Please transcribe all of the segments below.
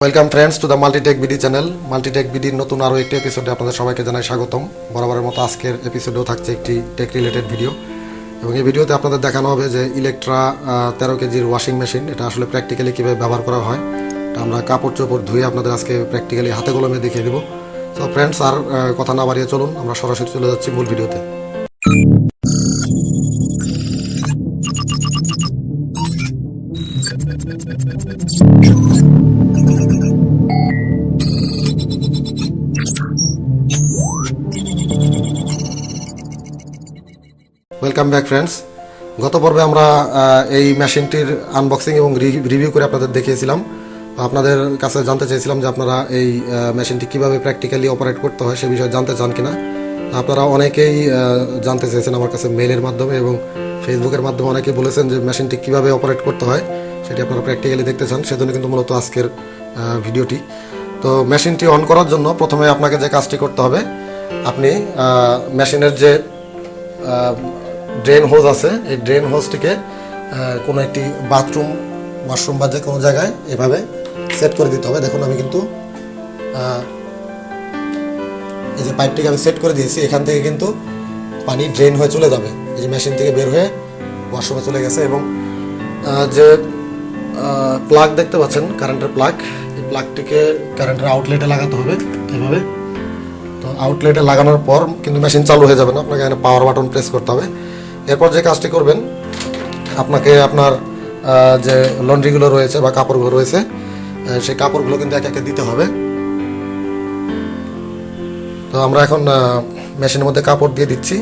Welcome friends to the Multitech BD channel. Multitech বিডির নতুন আরও একটি এপিসোডে আপনাদের সবাইকে জানাই স্বাগতম। বরাবরের মতো আজকের এপিসোডেও থাকছে একটি টেক রিলেটেড ভিডিও, এবং এই ভিডিওতে আপনাদের দেখানো হবে যে ইলেকট্রা 13 কেজির ওয়াশিং মেশিন, এটা আসলে প্র্যাকটিক্যালি কীভাবে ব্যবহার করা হয়। এটা আমরা কাপড় চোপড় ধুয়ে আপনাদের আজকে প্র্যাকটিক্যালি হাতে কলমে দেখিয়ে দেবো। তো ফ্রেন্ডস, আর কথা না বাড়িয়ে চলুন আমরা সরাসরি চলে যাচ্ছি মূল ভিডিওতে। Welcome back friends. গত পর্বে আমরা এই মেশিনটির আনবক্সিং এবং রিভিউ করে আপনাদের দেখিয়েছিলাম। আপনাদের কাছে জানতে চাইছিলাম যে আপনারা এই মেশিনটি কীভাবে প্র্যাকটিক্যালি অপারেট করতে হয় সে বিষয়ে জানতে চান কিনা। আপনারা অনেকেই জানতে চেয়েছেন আমার কাছে মেইলের মাধ্যমে এবং ফেসবুকের মাধ্যমে অনেকেই বলেছেন যে মেশিনটি কীভাবে অপারেট করতে হয় সেটি আপনারা প্র্যাকটিক্যালি দেখতে চান, সেজন্য কিন্তু মূলত আজকের ভিডিওটি। তো মেশিনটি অন করার জন্য প্রথমে আপনাকে যে কাজটি করতে হবে, আপনি মেশিনের যে ড্রেন হোজ আছে এই ড্রেন হোজটিকে কোনো একটি বাথরুম, ওয়াশরুম বা যে কোনো জায়গায় এভাবে সেট করে দিতে হবে। দেখুন আমি কিন্তু এই যে পাইপটিকে আমি সেট করে দিয়েছি, এখান থেকে কিন্তু পানি ড্রেন হয়ে চলে যাবে, এই যে মেশিন থেকে বের হয়ে ওয়াশরুমে চলে গেছে। এবং যে প্লাগ দেখতে পাচ্ছেন, কারেন্টের প্লাগ, এই প্লাগটিকে কারেন্টের আউটলেটে লাগাতে হবে এভাবে। তো আউটলেটে লাগানোর পর কিন্তু মেশিন চালু হয়ে যাবে না, আপনাকে এখানে পাওয়ার বাটন প্রেস করতে হবে। এরপর যে কাজটি করবেন, আপনাকে আপনার যে লন্ড্রিগুলো রয়েছে বা কাপড়গুলো রয়েছে সেই কাপড়গুলো কিন্তু একে একে দিতে হবে। তো আমরা এখন মেশিনের মধ্যে কাপড় দিয়ে দিচ্ছি,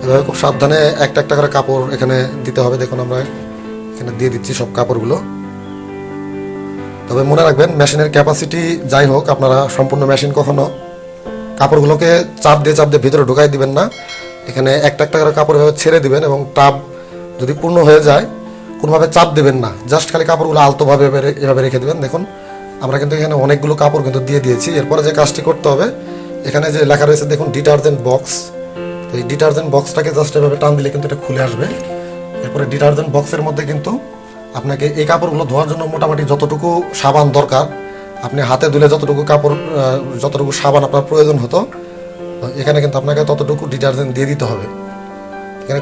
এভাবে খুব সাবধানে একটা একটা করে কাপড় এখানে দিতে হবে। দেখুন আমরা এখানে দিয়ে দিচ্ছি সব কাপড়গুলো। তবে মনে রাখবেন, মেশিনের ক্যাপাসিটি যাই হোক, আপনারা সম্পূর্ণ মেশিন কখনো কাপড়গুলোকে চাপ দিয়ে ভিতরে ঢুকাই দিবেন না। এখানে একটা একটা করে কাপড় এভাবে ছেড়ে দিবেন, এবং টাব যদি পূর্ণ হয়ে যায় কোনোভাবে চাপ দেবেন না, জাস্ট খালি কাপড়গুলো আলতোভাবে এভাবে রেখে দেবেন। দেখুন আমরা কিন্তু এখানে অনেকগুলো কাপড় কিন্তু দিয়ে দিয়েছি। এরপরে যে কাজটি করতে হবে, এখানে যে লেখা রয়েছে দেখুন ডিটারজেন্ট বক্স, তো এই ডিটারজেন্ট বক্সটাকে জাস্ট এভাবে টান দিলে কিন্তু এটা খুলে আসবে। এরপরে ডিটারজেন্ট বক্সের মধ্যে কিন্তু আপনাকে এই কাপড়গুলো ধোয়ার জন্য মোটামুটি যতটুকু সাবান দরকার, আপনি হাতে ধুলে যতটুকু সাবান আপনার প্রয়োজন হতো, এখানে কিন্তু আপনাকে ততটুকু ডিটারজেন্ট দিয়ে দিতে হবে। এখানে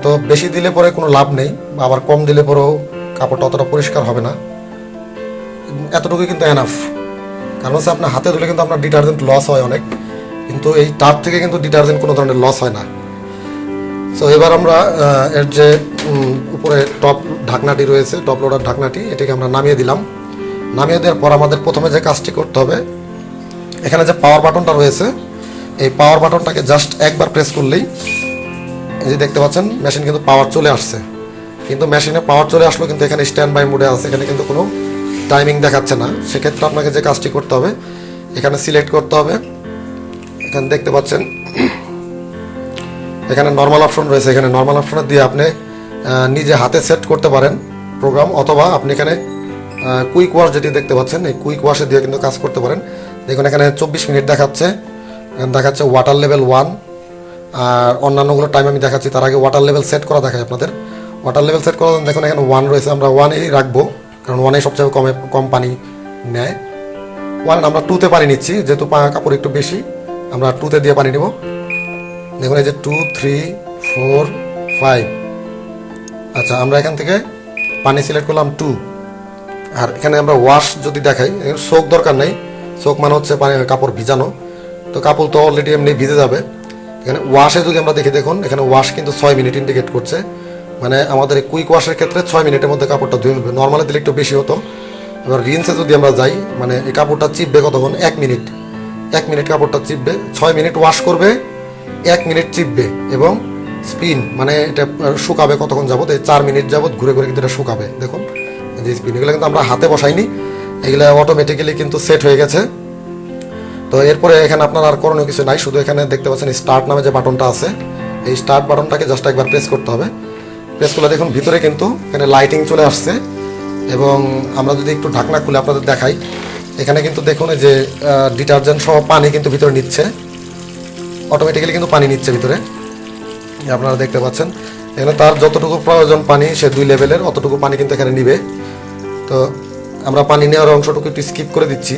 তো বেশি দিলে পরে কোনো লাভ নেই, আবার কম দিলে পরেও কাপড়টা অতটা পরিষ্কার হবে না। এতটুকু কিন্তু এনাফ, কারণ হচ্ছে আপনার হাতে ধুলে কিন্তু আপনার ডিটারজেন্ট লস হয় অনেক, কিন্তু এই টাব থেকে কিন্তু ডিটারজেন্ট কোনো ধরনের লস হয় না। সো এবার আমরা এর যে উপরে টপ ঢাকনাটি রয়েছে, টপ লোডার ঢাকনাটি, এটাকে আমরা নামিয়ে দিলাম। নামিয়ে দেওয়ার পর আমাদের প্রথমে যে কাজটি করতে হবে, এখানে যে পাওয়ার বাটনটা রয়েছে এই পাওয়ার বাটনটাকে জাস্ট একবার প্রেস করলেই এই যে দেখতে পাচ্ছেন মেশিন কিন্তু পাওয়ার চলে আসছে। কিন্তু মেশিনে পাওয়ার চলে আসলো, কিন্তু এখানে স্ট্যান্ড বাই মোডে আছে, এখানে কিন্তু কোনো টাইমিং দেখাচ্ছে না। সেক্ষেত্রে আপনাকে যে কাজটি করতে হবে, এখানে সিলেক্ট করতে হবে। এখানে দেখতে পাচ্ছেন এখানে নর্মাল অপশন রয়েছে, এখানে নর্মাল অপশনে দিয়ে আপনি নিজে হাতে সেট করতে পারেন প্রোগ্রাম, অথবা আপনি এখানে কুইক ওয়াশ যেটি দেখতে পাচ্ছেন এই কুইক ওয়াশে দিয়ে কিন্তু কাজ করতে পারেন। দেখুন এখানে 24 মিনিট দেখাচ্ছে ওয়াটার লেভেল 1, আর অন্যান্যগুলো টাইম আমি দেখাচ্ছি। তার আগে ওয়াটার লেভেল সেট করা দেখায় আপনাদের। ওয়াটার লেভেল সেট করা দেখুন এখানে 1 রয়েছে, আমরা 1-এই রাখবো, কারণ 1-এই সবচেয়ে কম পানি নেয়। 1 আমরা 2-তে পানি নিচ্ছি, যেহেতু কাপড় একটু বেশি আমরা 2-তে দিয়ে পানি নেব। দেখুন এই যে 2, 3, 4, 5। আচ্ছা, আমরা এখান থেকে পানি সিলেক্ট করলাম 2। আর এখানে আমরা ওয়াশ যদি দেখাই, সোক দরকার নেই, সোক মানে হচ্ছে কাপড় ভিজানো, তো কাপড় তো অলরেডি এমনি ভিজে যাবে। এখানে ওয়াশে যদি আমরা দেখি, দেখুন এখানে ওয়াশ কিন্তু 6 মিনিট ইন্ডিকেট করছে, মানে আমাদের এই কুইক ওয়াশের ক্ষেত্রে 6 মিনিটের মধ্যে কাপড়টা ধুয়ে ফেলবে। নর্মালি দিলে একটু বেশি হতো। এবার রিন্সে যদি আমরা যাই, মানে এই কাপড়টা চিপবে কতক্ষণ, 1 মিনিট কাপড়টা চিপবে। 6 মিনিট ওয়াশ করবে, 1 মিনিট চিপবে, এবং স্পিন মানে এটা শুকাবে কতক্ষণ যাবত, এই 4 মিনিট যাবত ঘুরে ঘুরে কিন্তু এটা শুকাবে। দেখুন যে স্পিন, এগুলো কিন্তু আমরা হাতে বসাইনি, এগুলো অটোমেটিক্যালি কিন্তু সেট হয়ে গেছে। তো এরপরে এখানে আপনার আর করণীয় কিছু নাই, শুধু এখানে দেখতে পাচ্ছেন স্টার্ট নামে যে বাটনটা আছে, এই স্টার্ট বাটনটাকে জাস্ট একবার প্রেস করতে হবে। প্রেস করলে দেখুন ভিতরে কিন্তু এখানে লাইটিং চলে আসছে। এবং আমরা যদি একটু ঢাকনা খুলে আপনাদের দেখাই, এখানে কিন্তু দেখুন যে ডিটারজেন্ট সহ পানি কিন্তু ভিতরে নিচ্ছে, অটোমেটিক্যালি কিন্তু পানি নিচ্ছে ভিতরে, আপনারা দেখতে পাচ্ছেন। এখানে তার যতটুকু প্রয়োজন পানি, সে 2 লেভেলের অতটুকু পানি কিন্তু এখানে নিবে। তো আমরা পানি নেওয়ার অংশটুকু একটু স্কিপ করে দিচ্ছি।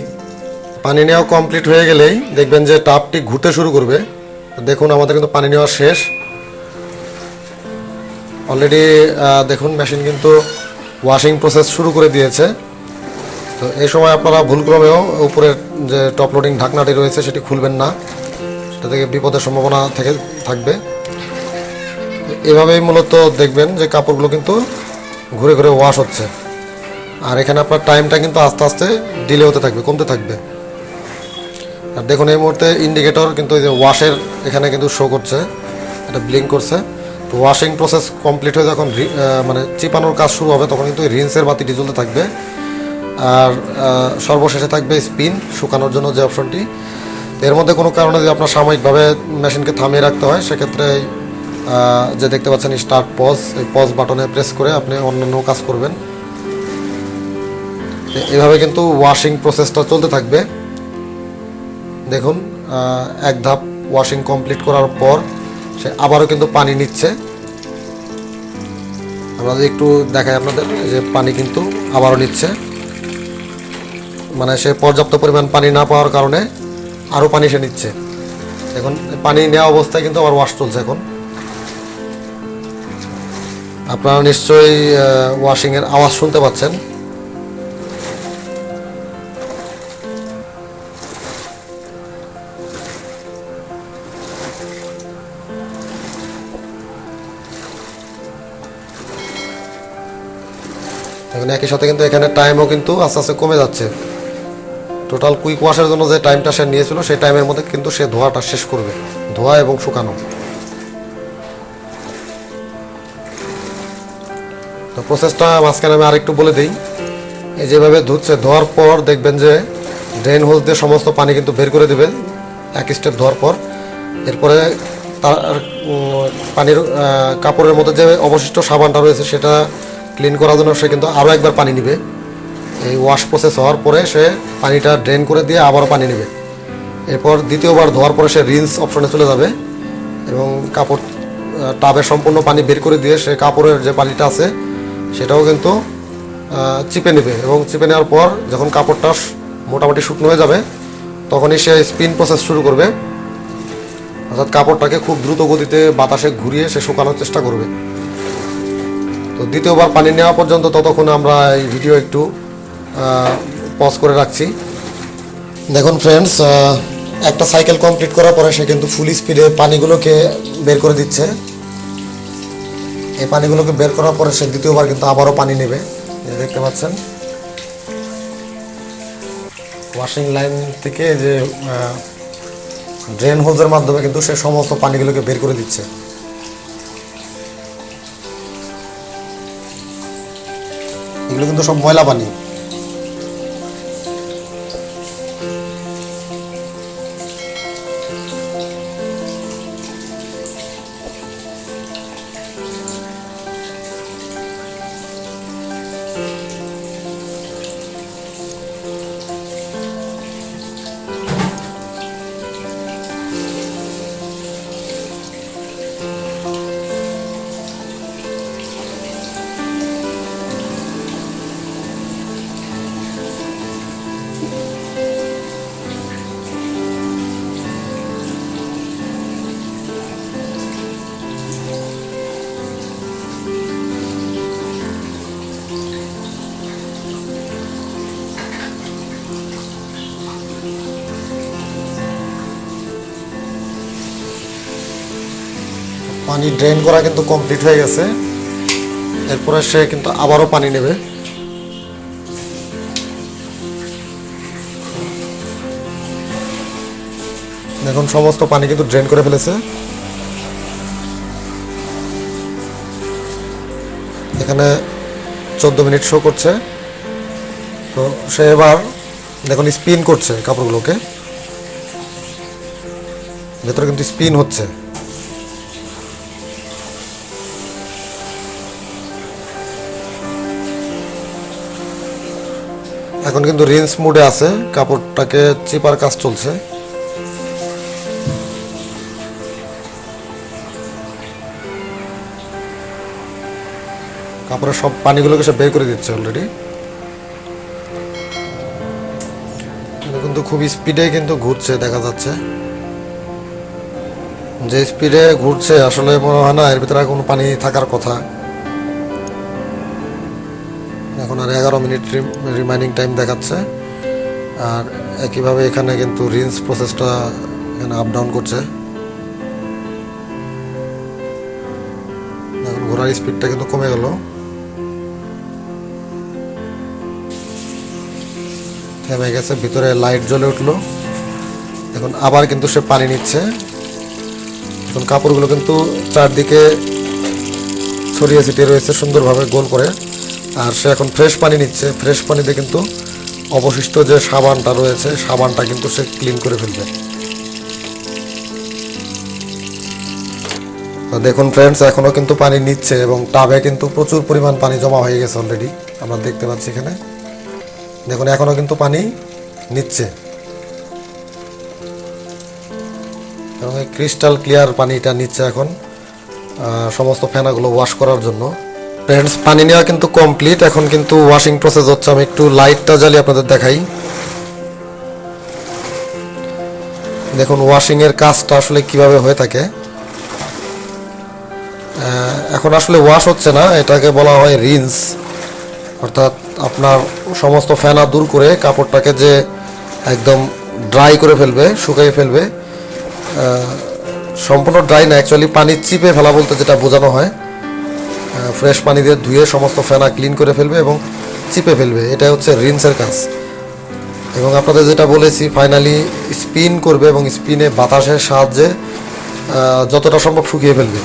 পানি নেওয়া কমপ্লিট হয়ে গেলেই দেখবেন যে টাপটি ঘুরতে শুরু করবে। দেখুন আমাদের কিন্তু পানি নেওয়া শেষ অলরেডি। দেখুন মেশিন কিন্তু ওয়াশিং প্রসেস শুরু করে দিয়েছে। তো এই সময় আপনারা ভুলক্রমেও উপরের যে টপ লোডিং ঢাকনাটি রয়েছে সেটি খুলবেন না, সেটা থেকে বিপদের সম্ভাবনা থেকে থাকবে। এভাবেই মূলত দেখবেন যে কাপড়গুলো কিন্তু ঘুরে ঘুরে ওয়াশ হচ্ছে। আর এখানে আপনার টাইমটা কিন্তু আস্তে আস্তে ডিলে হতে থাকবে, কমতে থাকবে। আর দেখুন এই মুহূর্তে ইন্ডিকেটর কিন্তু এই যে ওয়াশের এখানে কিন্তু শো করছে, এটা ব্লিঙ্ক করছে। তো ওয়াশিং প্রসেস কমপ্লিট হয়ে যখন মানে চিপানোর কাজ শুরু হবে তখন কিন্তু রিন্সের বাতিটি জ্বলতে থাকবে। আর সর্বশেষে থাকবে স্পিন শুকানোর জন্য যে অপশনটি। এর মধ্যে কোনো কারণে যদি আপনার সাময়িকভাবে মেশিনকে থামিয়ে রাখতে হয় সেক্ষেত্রে যে দেখতে পাচ্ছেন স্টার্ট পজ, এই পজ বাটনে প্রেস করে আপনি অন্যান্য কাজ করবেন। এভাবে কিন্তু ওয়াশিং প্রসেসটা চলতে থাকবে। দেখুন এক ধাপ ওয়াশিং কমপ্লিট করার পর সে আবারও কিন্তু পানি নিচ্ছে। আমরা একটু দেখাই আপনাদের যে পানি কিন্তু আবারও নিচ্ছে, মানে সে পর্যাপ্ত পরিমাণ পানি না পাওয়ার কারণে আরও পানি সে নিচ্ছে। এখন পানি নেওয়া অবস্থায় কিন্তু আবার ওয়াশ চলছে। এখন আপনারা নিশ্চয়ই ওয়াশিংয়ের আওয়াজ শুনতে পাচ্ছেন। এখন একই সাথে কিন্তু এখানে টাইমও কিন্তু আস্তে আস্তে কমে যাচ্ছে। টোটাল কুইক ওয়াশের জন্য যে টাইমটা সে নিয়েছিল সেই টাইমের মধ্যে কিন্তু সে ধোয়াটা শেষ করবে, ধোয়া এবং শুকানো। তো প্রসেসটা মাঝখানে আমি আরেকটু বলে দিই। এই যেভাবে ধুচ্ছে, ধোয়ার পর দেখবেন যে ড্রেন হোজ দিয়ে সমস্ত পানি কিন্তু বের করে দেবেন এক স্টেপ ধোয়ার পর। এরপরে তার পানির কাপড়ের মধ্যে যে অবশিষ্ট সাবানটা রয়েছে সেটা ক্লিন করার জন্য সে কিন্তু আরও একবার পানি নেবে। এই ওয়াশ প্রসেস হওয়ার পরে সে পানিটা ড্রেন করে দিয়ে আবারও পানি নেবে। এরপর দ্বিতীয়বার ধোয়ার পরে সে রিন্স অপশনে চলে যাবে এবং কাপড় টাবের সম্পূর্ণ পানি বের করে দিয়ে সে কাপড়ের যে পানিটা আছে সেটাও কিন্তু চিপে নেবে। এবং চিপে নেওয়ার পর যখন কাপড়টা মোটামুটি শুকনো হয়ে যাবে তখনই সে স্পিন প্রসেস শুরু করবে, অর্থাৎ কাপড়টাকে খুব দ্রুত গতিতে বাতাসে ঘুরিয়ে সে শুকানোর চেষ্টা করবে। তো দ্বিতীয়বার পানি নেওয়া পর্যন্ত ততক্ষণ আমরা এই ভিডিও একটু পজ করে রাখছি। দেখুন ফ্রেন্ডস, একটা সাইকেল কমপ্লিট করার পরে সে কিন্তু ফুল স্পিডে পানিগুলোকে বের করে দিচ্ছে। এই পানিগুলোকে বের করার পরে সে দ্বিতীয়বার কিন্তু আবারও পানি নেবে, দেখতে পাচ্ছেন। ওয়াশিং লাইন থেকে যে ড্রেন হোজের মাধ্যমে কিন্তু সে সমস্ত পানিগুলোকে বের করে দিচ্ছে। এগুলো কিন্তু সব ময়লা পানি। পানি ড্রেন করা কিন্তু কমপ্লিট হয়ে গেছে। এরপরে সে কিন্তু আবারও পানি নেবে। দেখুন সমস্ত পানি কিন্তু ড্রেন করে ফেলেছে। এখানে 14 মিনিট শো করছে। তো সে এবার দেখুন স্পিন করছে কাপড়গুলোকে, ভেতরে কিন্তু স্পিন হচ্ছে। এখন কিন্তু রিন্স মুডে আছে, কাপড়টাকে চিপার কাজ চলছে। কাপড়ের সব পানিগুলোকে সে বের করে দিচ্ছে অলরেডি। কিন্তু খুব স্পিডে কিন্তু ঘুরছে দেখা যাচ্ছে। যে স্পিডে ঘুরছে আসলে মনে হয় না এর ভিতরে কোনো পানি থাকার কথা। এখন আর 11 মিনিট রিমাইনিং টাইম দেখাচ্ছে। আর একইভাবে এখানে কিন্তু রিন্স প্রসেসটা এখানে আপ ডাউন করছে। এখন ঘোড়ার স্পিডটা কিন্তু কমে গেল, থেমে গেছে, ভিতরে লাইট জ্বলে উঠলো। এখন আবার কিন্তু সে পানি নিচ্ছে। এখন কাপড়গুলো কিন্তু চারদিকে ছড়িয়ে ছিটিয়ে রয়েছে সুন্দরভাবে গোল করে। আর সে এখন ফ্রেশ পানি নিচ্ছে। ফ্রেশ পানিতে কিন্তু অবশিষ্ট যে সাবানটা রয়েছে সাবানটা কিন্তু সে ক্লিন করে ফেলবে। দেখুন ফ্রেন্ডস, এখনো কিন্তু পানি নিচ্ছে এবং টাবে কিন্তু প্রচুর পরিমাণ পানি জমা হয়ে গেছে অলরেডি, আমরা দেখতে পাচ্ছি এখানে। দেখুন এখনো কিন্তু পানি নিচ্ছে এবং এই ক্রিস্টাল ক্লিয়ার পানিটা নিচ্ছে এখন সমস্ত ফেনাগুলো ওয়াশ করার জন্য। ফ্রেন্ডস, পানি নেওয়া কিন্তু কমপ্লিট। এখন কিন্তু ওয়াশিং প্রসেস হচ্ছে। আমি একটু লাইটটা জ্বালিয়ে আপনাদের দেখাই। দেখুন ওয়াশিং এর কাজটা আসলে কিভাবে হয়ে থাকে। এখন আসলে ওয়াশ হচ্ছে না, এটাকে বলা হয় রিন্স। অর্থাৎ আপনার সমস্ত ফেনা দূর করে কাপড়টাকে যে একদম ড্রাই করে ফেলবে, শুকিয়ে ফেলবে। সম্পূর্ণ ড্রাই না, অ্যাকচুয়ালি পানি চিপে ফেলা বলতে যেটা বোঝানো হয়। ফ্রেশ পানি দিয়ে ধুয়ে সমস্ত ফেনা ক্লিন করে ফেলবে এবং চিপে ফেলবে, এটা হচ্ছে রিন্সের কাজ। এবং আপনাদের যেটা বলেছি ফাইনালি স্পিন করবে এবং স্পিনে বাতাসের সাহায্যে যতটা সম্ভব শুকিয়ে ফেলবে।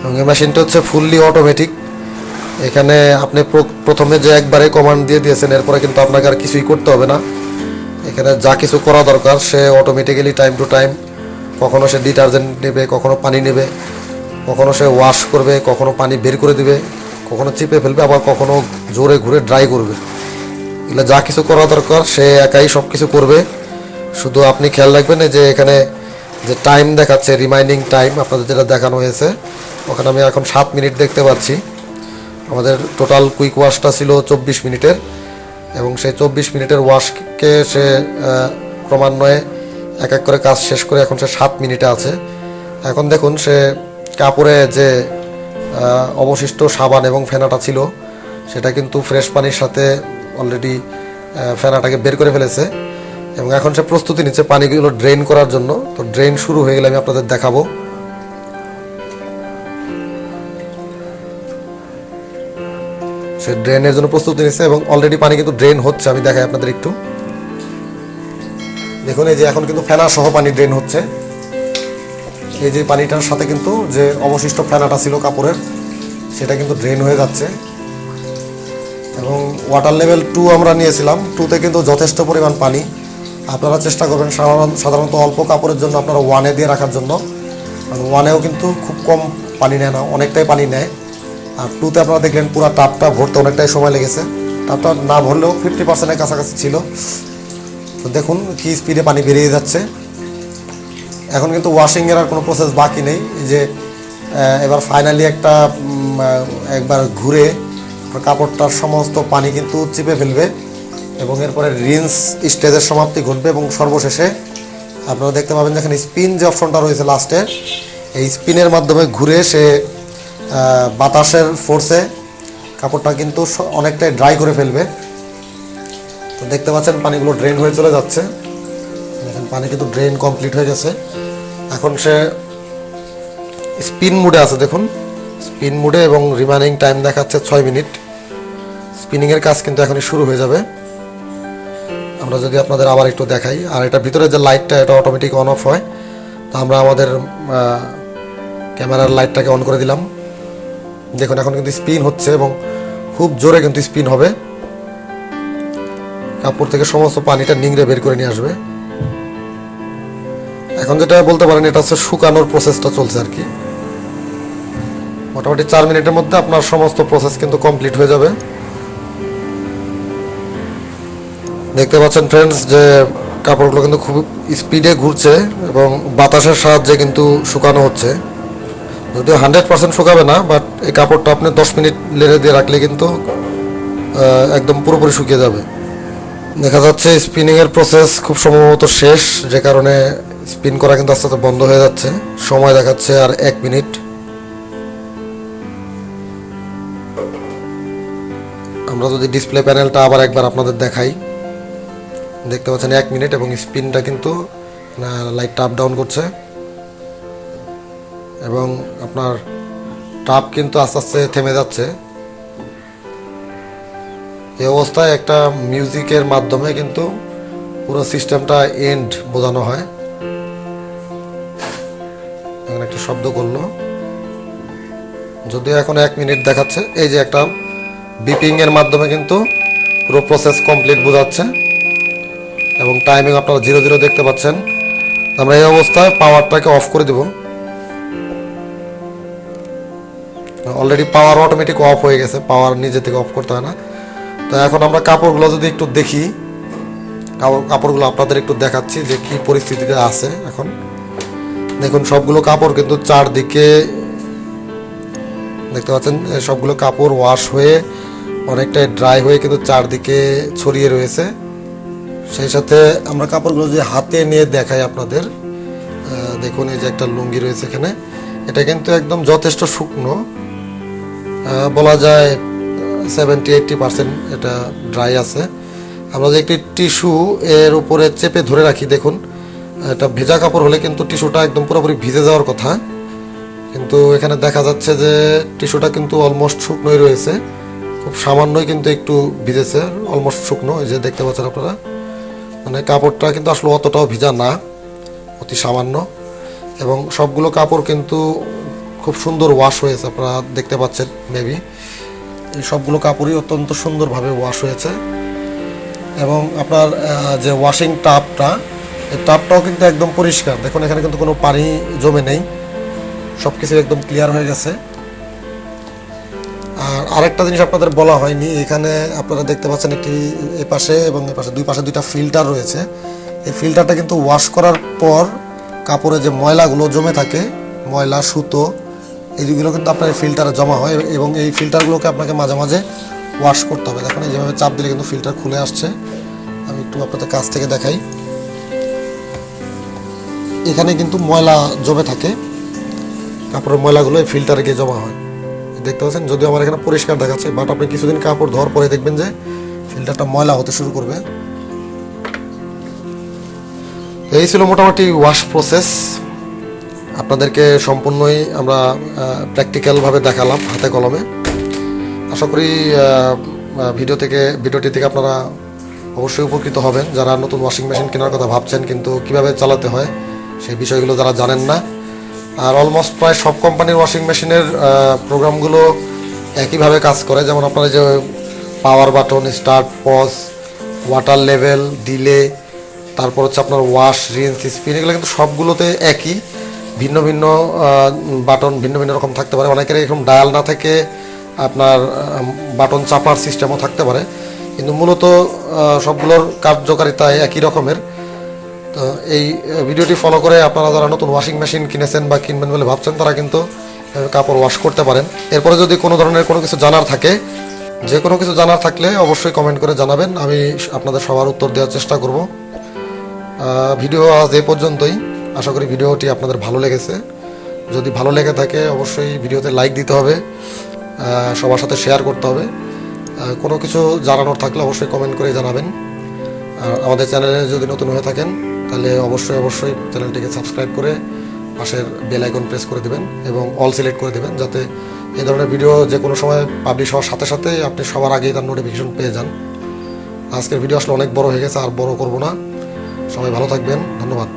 এবং এই মেশিনটা হচ্ছে ফুললি অটোমেটিক। এখানে আপনি প্রথমে যে একবারে কমান্ড দিয়ে দিয়েছেন এরপরে কিন্তু আপনাকে আর কিছুই করতে হবে না। এখানে যা কিছু করা দরকার সে অটোমেটিক্যালি টাইম টু টাইম, কখনো সে ডিটারজেন্ট নেবে, কখনো পানি নেবে, কখনো সে ওয়াশ করবে, কখনো পানি বের করে দিবে, কখনো চিপে ফেলবে, আবার কখনো জোরে ঘুরে ড্রাই করবে। এগুলো যা কিছু করা দরকার সে একাই সব কিছু করবে। শুধু আপনি খেয়াল রাখবেন যে এখানে যে টাইম দেখাচ্ছে রিমাইনিং টাইম আপনাদের যেটা দেখানো হয়েছে, ওখানে আমি এখন 7 মিনিট দেখতে পাচ্ছি। আমাদের টোটাল কুইক ওয়াশটা ছিল 24 মিনিটের এবং সেই 24 মিনিটের ওয়াশকে সে ক্রমান্বয়ে এক এক করে কাজ শেষ করে এখন সে 7 মিনিটে আছে। এখন দেখুন সে কাপড়ে যে অবশিষ্ট সাবান এবং ফেনাটা ছিল সেটা কিন্তু ফ্রেশ পানির সাথে অলরেডি ফেনাটাকে বের করে ফেলেছে এবং এখন সে প্রস্তুতি নিচ্ছে পানিগুলো ড্রেন করার জন্য। তো ড্রেন শুরু হয়ে গেলে আমি আপনাদের দেখাবো। সে ড্রেনের জন্য প্রস্তুতি নিচ্ছে এবং অলরেডি পানি কিন্তু ড্রেন হচ্ছে। আমি দেখাই আপনাদের একটু। দেখুন এই যে এখন কিন্তু ফেনা সহ পানি ড্রেন হচ্ছে। এই যে পানিটার সাথে কিন্তু যে অবশিষ্ট ফেনাটা ছিল কাপড়ের সেটা কিন্তু ড্রেন হয়ে যাচ্ছে। এবং ওয়াটার লেভেল 2 আমরা নিয়েছিলাম, 2তে কিন্তু যথেষ্ট পরিমাণ পানি। আপনারা চেষ্টা করবেন সাধারণত অল্প কাপড়ের জন্য আপনারা 1-এ দিয়ে রাখার জন্য, কারণ 1-এও কিন্তু খুব কম পানি নেয় না, অনেকটাই পানি নেয়। আর 2তে আপনারা দেখলেন পুরো টাপটা ভরতে অনেকটাই সময় লেগেছে। টাপটা না ভরলেও 50%-এর কাছাকাছি ছিল। তো দেখুন কি স্পিডে পানি বেরিয়ে যাচ্ছে। এখন কিন্তু ওয়াশিংয়ের আর কোনো প্রসেস বাকি নেই। এই যে এবার ফাইনালি একবার ঘুরে কাপড়টার সমস্ত পানি কিন্তু চিপে ফেলবে এবং এরপরে রিন্স স্টেজের সমাপ্তি ঘটবে এবং সর্বশেষে আপনারা দেখতে পাবেন যেখানে স্পিন যে অপশনটা রয়েছে লাস্টে, এই স্পিনের মাধ্যমে ঘুরে সে বাতাসের ফোর্সে কাপড়টা কিন্তু অনেকটাই ড্রাই করে ফেলবে। তো দেখতে পাচ্ছেন পানিগুলো ড্রেন হয়ে চলে যাচ্ছে। এখন পানি কিন্তু ড্রেন কমপ্লিট হয়ে গেছে। এখন সে স্পিন মুডে আছে, দেখুন স্পিন মুডে এবং রিমাইনিং টাইম দেখাচ্ছে 6 মিনিট। স্পিনিংয়ের কাজ কিন্তু এখনই শুরু হয়ে যাবে। আমরা যদি আপনাদের আবার একটু দেখাই, আর এটা ভিতরে যে লাইটটা এটা অটোমেটিক অন অফ হয়। তো আমরা আমাদের ক্যামেরার লাইটটাকে অন করে দিলাম। দেখুন এখন কিন্তু স্পিন হচ্ছে এবং খুব জোরে কিন্তু স্পিন হবে। কাপড় থেকে সমস্ত পানিটা নিংড়ে বের করে নিয়ে আসবে। এখন যেটা বলতে পারেন এটা হচ্ছে শুকানোর প্রসেসটা চলছে আর কি। মোটামুটি 4 মিনিটের মধ্যে আপনার সমস্ত প্রসেস কিন্তু কমপ্লিট হয়ে যাবে। দেখতে পাচ্ছেন ফ্রেন্ডস যে কাপড়গুলো কিন্তু খুব স্পিডে ঘুরছে এবং বাতাসের সাহায্যে কিন্তু শুকানো হচ্ছে। যদিও 100% শুকাবে না, বাট এই কাপড়টা আপনি 10 মিনিট লেড়ে দিয়ে রাখলে কিন্তু একদম পুরোপুরি শুকিয়ে যাবে। দেখা যাচ্ছে স্পিনিংয়ের প্রসেস খুব সম্ভবত শেষ, যে কারণে স্পিন করা কিন্তু আস্তে আস্তে বন্ধ হয়ে যাচ্ছে। সময় দেখাচ্ছে আর 1 মিনিট। আমরা যদি ডিসপ্লে প্যানেলটা আবার একবার আপনাদের দেখাই, দেখতে পাচ্ছেন 1 মিনিট এবং স্পিনটা কিন্তু লাইটটা আপ ডাউন করছে এবং আপনার টাপ কিন্তু আস্তে আস্তে থেমে যাচ্ছে। এই অবস্থায় একটা মিউজিকের মাধ্যমে কিন্তু পুরো সিস্টেমটা এন্ড বোঝানো হয়। এখানে একটা শব্দ করলো, যদিও এখন 1 মিনিট দেখাচ্ছে। এই যে একটা বিপিং এর মাধ্যমে কিন্তু পুরো প্রসেস কমপ্লিট বোঝাচ্ছে এবং টাইমিং আপনারা 00 দেখতে পাচ্ছেন। আমরা এই অবস্থায় পাওয়ারটাকে অফ করে দেব। অলরেডি পাওয়ার অটোমেটিক অফ হয়ে গেছে, পাওয়ার নিজে থেকে অফ করতে হয় না। তো এখন আমরা কাপড়গুলো যদি একটু দেখি, কাপড়গুলো আপনাদের একটু দেখাচ্ছি যে কি পরিস্থিতিতে আছে। এখন দেখুন সবগুলো কাপড় কিন্তু চারদিকে দেখতে পাচ্ছেন, সবগুলো কাপড় ওয়াশ হয়ে অনেকটাই ড্রাই হয়ে কিন্তু চারদিকে ছড়িয়ে রয়েছে। সেই সাথে আমরা কাপড়গুলো যে হাতে নিয়ে দেখাই আপনাদের, দেখুন এই যে একটা লুঙ্গি রয়েছে এখানে, এটা কিন্তু একদম যথেষ্ট শুকনো, বলা যায় 70-80% এটা ড্রাই আছে। আমরা যদি একটি টিস্যু এর উপরে চেপে ধরে রাখি, দেখুন এটা ভেজা কাপড় হলে কিন্তু টিস্যুটা একদম পুরোপুরি ভিজে যাওয়ার কথা, কিন্তু এখানে দেখা যাচ্ছে যে টিস্যুটা কিন্তু অলমোস্ট শুকনোই রয়েছে, খুব সামান্যই কিন্তু একটু ভিজেছে, অলমোস্ট শুকনো। এই যে দেখতে পাচ্ছেন আপনারা, মানে কাপড়টা কিন্তু আসলে অতটাও ভিজা না, অতি সামান্য। এবং সবগুলো কাপড় কিন্তু খুব সুন্দর ওয়াশ হয়েছে, আপনারা দেখতে পাচ্ছেন মেবি। এই সবগুলো কাপড়ই অত্যন্ত সুন্দরভাবে ওয়াশ হয়েছে এবং আপনার যে ওয়াশিং টাবটা, এই টাবটাও কিন্তু একদম পরিষ্কার। দেখুন এখানে কিন্তু কোনো পানি জমে নেই, সব কিছু একদম ক্লিয়ার হয়ে গেছে। আর আরেকটা জিনিস আপনাদের বলা হয়নি, এখানে আপনারা দেখতে পাচ্ছেন একটি এই পাশে এবং এই পাশে, দুই পাশে দুইটা ফিল্টার রয়েছে। এই ফিল্টারটা কিন্তু ওয়াশ করার পর কাপড়ে যে ময়লাগুলো জমে থাকে, ময়লা, সুতো, এইগুলো কিন্তু আপনার ফিল্টারে জমা হয় এবং এই ফিল্টারগুলোকে আপনাকে মাঝে মাঝে ওয়াশ করতে হবে। দেখুন যেভাবে চাপ দিলে কিন্তু ফিল্টার খুলে আসছে। আমি একটু আপনাদের কাছ থেকে দেখাই, এখানে কিন্তু ময়লা জমে থাকে, কাপড়ের ময়লাগুলো এই ফিল্টারে গিয়ে জমা হয়, দেখতে পাচ্ছেন। যদিও আমার এখানে পরিষ্কার দেখাচ্ছে, বাট আপনি কিছুদিন কাপড় ধোয়ার পরে দেখবেন যে ফিল্টারটা ময়লা হতে শুরু করবে। এই ছিল মোটামুটি ওয়াশ প্রসেস। আপনাদেরকে সম্পূর্ণই আমরা প্র্যাকটিক্যালভাবে দেখালাম হাতে কলমে। আশা করি ভিডিওটি থেকে আপনারা অবশ্যই উপকৃত হবেন, যারা নতুন ওয়াশিং মেশিন কেনার কথা ভাবছেন কিন্তু কিভাবে চালাতে হয় সেই বিষয়গুলো যারা জানেন না। আর অলমোস্ট প্রায় সব কোম্পানির ওয়াশিং মেশিনের প্রোগ্রামগুলো একইভাবে কাজ করে, যেমন আপনার যে power button, start, pause, water level, delay, তারপর হচ্ছে আপনার ওয়াশ, রিন্স, স্পিন, এগুলো কিন্তু সবগুলোতে একই। ভিন্ন ভিন্ন বাটন ভিন্ন ভিন্ন রকম থাকতে পারে, অনেকের এরকম ডায়াল না থেকে আপনার বাটন চাপার সিস্টেমও থাকতে পারে, কিন্তু মূলত সবগুলোর কার্যকারিতা একই রকমের। তো এই ভিডিওটি ফলো করে আপনারা যারা নতুন ওয়াশিং মেশিন কিনেছেন বা কিনবেন বলে ভাবছেন, তারা কিন্তু কাপড় ওয়াশ করতে পারেন। এরপরে যদি কোনো ধরনের কোনো কিছু জানার থাকে, যে কোনো কিছু জানার থাকলে অবশ্যই কমেন্ট করে জানাবেন, আমি আপনাদের সবার উত্তর দেওয়ার চেষ্টা করব। ভিডিও আজ এই পর্যন্তই। আশা করি ভিডিওটি আপনাদের ভালো লেগেছে। যদি ভালো লেগে থাকে অবশ্যই ভিডিওতে লাইক দিতে হবে, সবার সাথে শেয়ার করতে হবে। কোনো কিছু জানানোর থাকলে অবশ্যই কমেন্ট করে জানাবেন। আমাদের চ্যানেলে যদি নতুন হয়ে থাকেন তাহলে অবশ্যই চ্যানেলটিকে সাবস্ক্রাইব করে পাশের বেল আইকন প্রেস করে দেবেন এবং অল সিলেক্ট করে দেবেন, যাতে এই ধরনের ভিডিও যে কোনো সময় পাবলিশ হওয়ার সাথে সাথে আপনি সবার আগেই তার নোটিফিকেশন পেয়ে যান। আজকের ভিডিও আসলে অনেক বড় হয়ে গেছে, আর বড় করব না। সবাই ভালো থাকবেন, ধন্যবাদ।